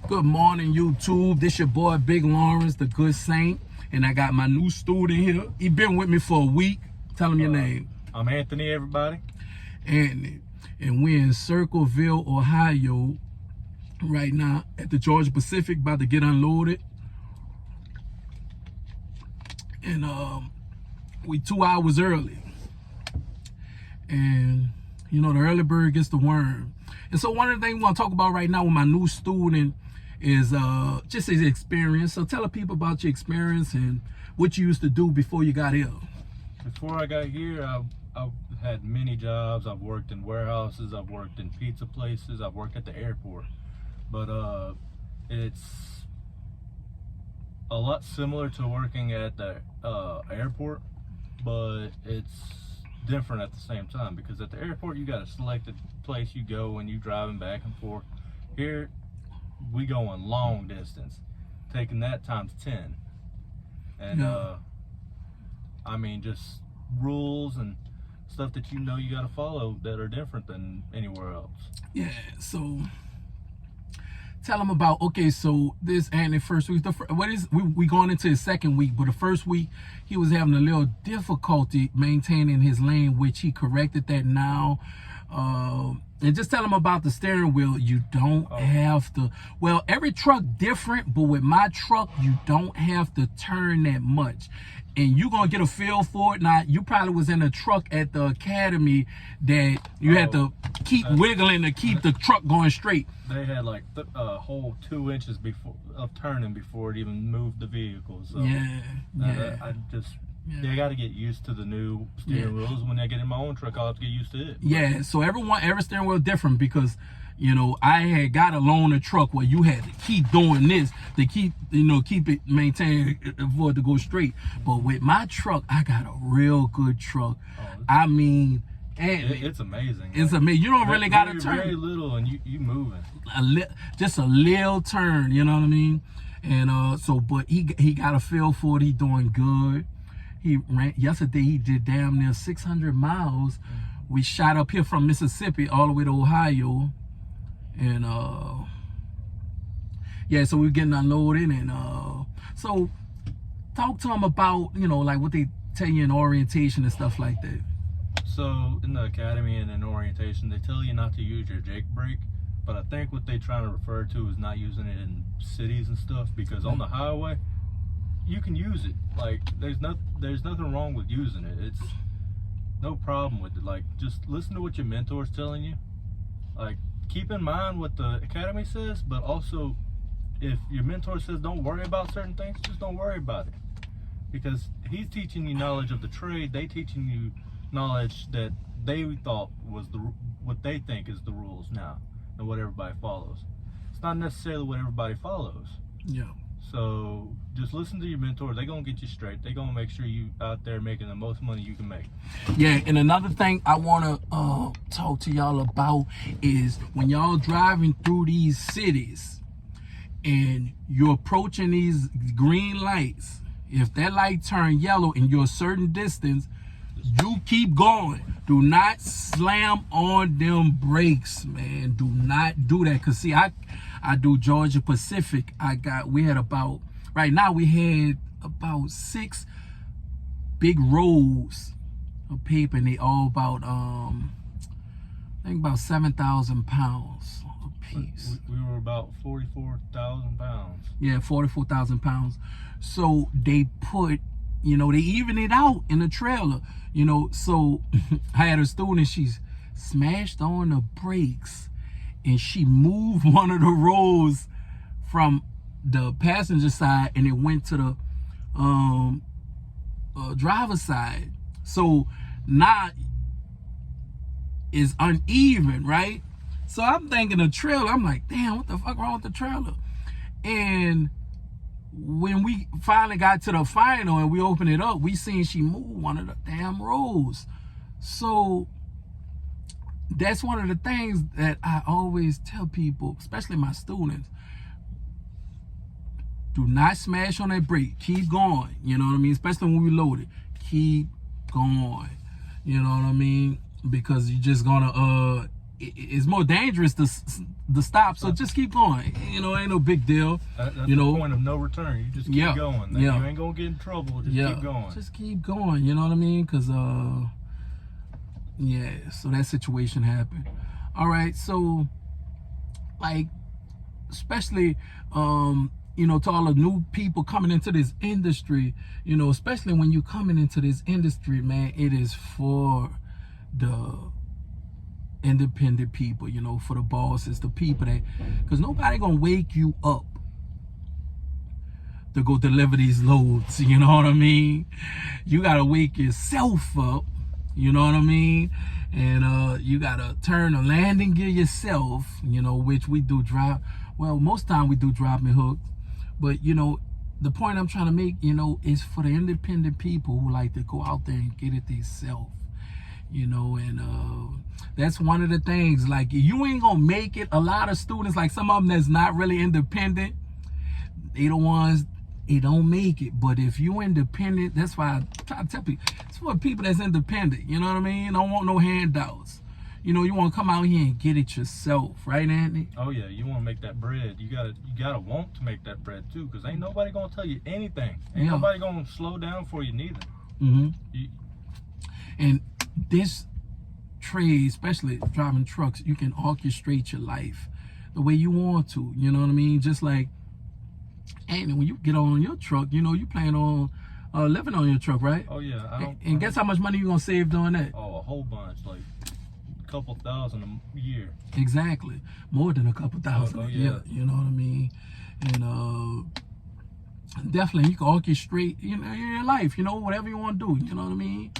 Good morning, YouTube. This your boy, Big Lawrence, the good saint. And I got my new student here. He been with me for a week. Tell him your name. I'm Anthony, everybody. Anthony. And we're in Circleville, Ohio right now at the Georgia Pacific, about to get unloaded. And we 2 hours early. And, you know, the early bird gets the worm. And so one of the things we want to talk about right now with my new student is just his experience. So tell the people about your experience and what you used to do before you got here. Before I got here, I've had many jobs. I've worked in warehouses, I've worked in pizza places, I've worked at the airport. But it's a lot similar to working at the airport, but it's different at the same time, because at the airport you got a selected place you go and you driving back and forth. Here we go on long distance, taking that times 10. And Yeah. I mean, just rules and stuff that you know you got to follow that are different than anywhere else. Yeah, so tell him about, okay, so this and the first week, we going into his second week, but the first week he was having a little difficulty maintaining his lane, which he corrected that now. And just tell him about the steering wheel. You don't have to, well, every truck different, but with my truck, you don't have to turn that much. And you're going to get a feel for it. Now, you probably was in a truck at the academy that you had to keep wiggling to keep the truck going straight. They had like a whole 2 inches of turning before it even moved the vehicle. So they got to get used to the new steering wheels. When I get in my own truck, I'll have to get used to it. Yeah, so every steering wheel is different, because you know, I had got a loaner truck where you had to keep doing this to keep it maintained for it to go straight. But with my truck, I got a real good truck. I mean, it's amazing. It's amazing. You don't really got to turn. Very little, and you moving. Just a little turn, you know what I mean? And but he got a feel for it. He doing good. He ran yesterday. He did damn near 600 miles. We shot up here from Mississippi all the way to Ohio. And yeah, so we're getting unloaded. And so talk to them about, you know, like what they tell you in orientation and stuff like that. So in the academy and in orientation, they tell you not to use your Jake brake, but I think what they're trying to refer to is not using it in cities and stuff, because on the highway you can use it. Like there's nothing wrong with using it. It's no problem with it. Like, just listen to what your mentor's telling you. Like, keep in mind what the academy says, but also if your mentor says don't worry about certain things, just don't worry about it, because he's teaching you knowledge of the trade. They teaching you knowledge that they thought was what they think is the rules now and what everybody follows. It's not necessarily what everybody follows. Yeah. So just listen to your mentor. They're gonna get you straight. They're gonna make sure you out there making the most money you can make. Yeah, and another thing I wanna talk to y'all about is when y'all driving through these cities and you're approaching these green lights, if that light turn yellow and you're a certain distance, you keep going. Do not slam on them brakes, man. Do not do that. Cause see, I do Georgia Pacific. We had about 6 big rolls of paper, and they all about I think about 7,000 pounds a piece. We were about 44,000 pounds. Yeah, 44,000 pounds. So they put, you know, they even it out in the trailer, you know. So I had a student, she's smashed on the brakes and she moved one of the rolls from the passenger side and it went to the driver's side. So now it's uneven, right? So I'm thinking the trailer, I'm like, damn, what the fuck wrong with the trailer? And when we finally got to the final and we opened it up, we seen she moved one of the damn rolls. So that's one of the things that I always tell people, especially my students. Do not smash on that brake. Keep going. You know what I mean? Especially when we load it. Keep going. You know what I mean? Because you're just gonna it's more dangerous to stop. So just keep going. You know, ain't no big deal. That's you know, the point of no return. You just keep going. You ain't gonna get in trouble. Just keep going. Just keep going. You know what I mean? Cause yeah. So that situation happened. All right. So like, especially you know, to all the new people coming into this industry, you know, especially when you coming into this industry, man, it is for the independent people, you know, for the bosses, the people that, because nobody gonna wake you up to go deliver these loads, you know what I mean? You gotta wake yourself up, you know what I mean? And you gotta turn the landing gear yourself, you know, which we do drop. Well, most time we do drop and hook. But, you know, the point I'm trying to make, you know, is for the independent people who like to go out there and get it themselves, you know, and that's one of the things. Like, you ain't gonna make it. A lot of students, like some of them that's not really independent, they the ones, they don't make it. But if you independent, that's why I try to tell people, it's for people that's independent, you know what I mean? Don't want no handouts. You know, you want to come out here and get it yourself, right, Anthony? Oh yeah, you want to make that bread. You gotta want to make that bread too, because ain't nobody gonna tell you anything. Ain't nobody gonna slow down for you neither. And this trade, especially driving trucks, you can orchestrate your life the way you want to. You know what I mean? Just like, and when you get on your truck, you know, you plan on living on your truck, right? Oh yeah. And guess how much money you gonna save doing that? Oh, a whole bunch, like couple thousand a year. Exactly, more than a couple thousand a year. You know what I mean? And definitely you can orchestrate, you know, your life, you know, whatever you want to do, you know what I mean?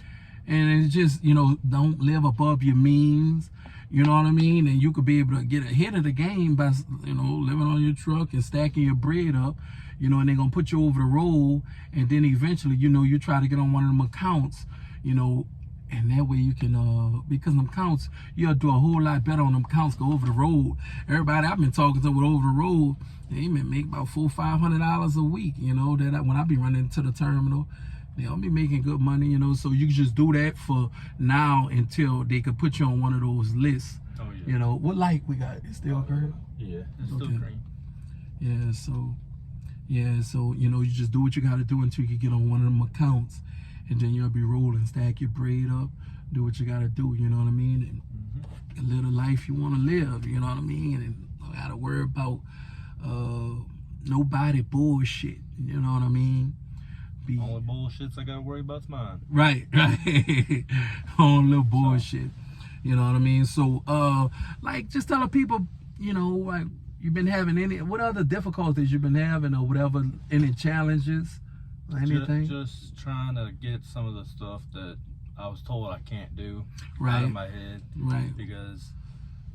And it's just, you know, don't live above your means, you know what I mean? And you could be able to get ahead of the game by, you know, living on your truck and stacking your bread up, you know, and they're gonna put you over the road, and then eventually, you know, you try to get on one of them accounts, you know, and that way you can, because them counts, you'll do a whole lot better on them counts go over the road. Everybody I've been talking to with over the road, they may make about $400-500 a week, you know, that when I be running to the terminal, they'll be making good money, you know, so you can just do that for now until they could put you on one of those lists. Oh, yeah. You know, what light we got? It's still green? Yeah, it's still green. Yeah, so, you know, you just do what you got to do until you can get on one of them accounts. And then you'll be rolling, stack your bread up, do what you gotta do, you know what I mean? And live the life you wanna live, you know what I mean? And don't gotta worry about nobody bullshit, you know what I mean? Only bullshits I gotta worry about's mine. Right. Only little bullshit, you know what I mean? So, like, just tell the people, you know, like, you've been having what other difficulties you've been having or whatever, any challenges? Anything? Just trying to get some of the stuff that I was told I can't do out of my head. Right. Because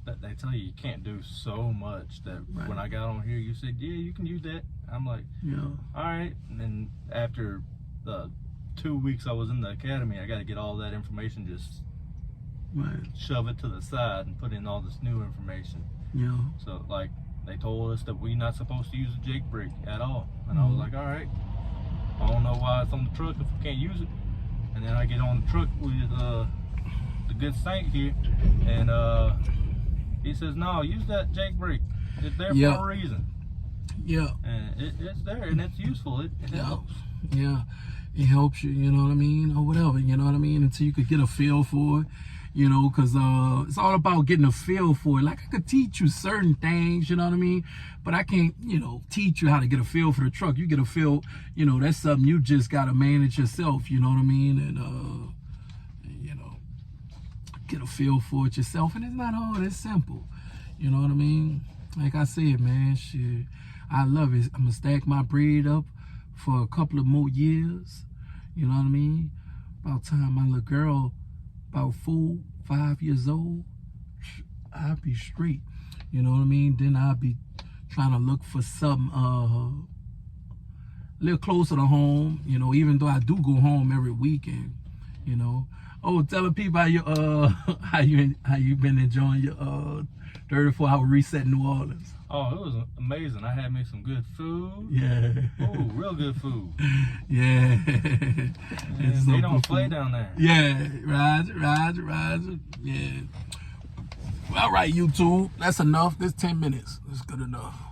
they tell you can't do so much that when I got on here, you said, yeah, you can use that. I'm like, yeah. All right. And then after the 2 weeks I was in the academy, I got to get all that information, just shove it to the side and put in all this new information. Yeah. So, like, they told us that we're not supposed to use a Jake brake at all. And I was like, all right. I don't know why it's on the truck if we can't use it. And then I get on the truck with the good Saint here, and he says, no, use that Jake brake. It's there for a reason. Yeah. And it's there, and it's useful. It helps. Yeah. It helps you, you know what I mean? Or whatever, you know what I mean? Until you could get a feel for it. You know, because it's all about getting a feel for it. Like, I could teach you certain things, you know what I mean? But I can't, you know, teach you how to get a feel for the truck. You get a feel, you know, that's something you just got to manage yourself, you know what I mean? And, you know, get a feel for it yourself. And it's not hard, it's simple. You know what I mean? Like I said, man, shit, I love it. I'm going to stack my bread up for a couple of more years. You know what I mean? About time my little girl, about 4-5 years old, I'll be straight. You know what I mean? Then I'll be trying to look for something a little closer to home, you know, even though I do go home every weekend, you know. Oh, tell the people how you been enjoying your 34-hour reset in New Orleans. Oh, it was amazing. I had me some good food. Yeah. Ooh, real good food. Yeah. They don't play down there. Yeah, Roger. Yeah. All right, YouTube. That's enough. This 10 minutes. That's good enough.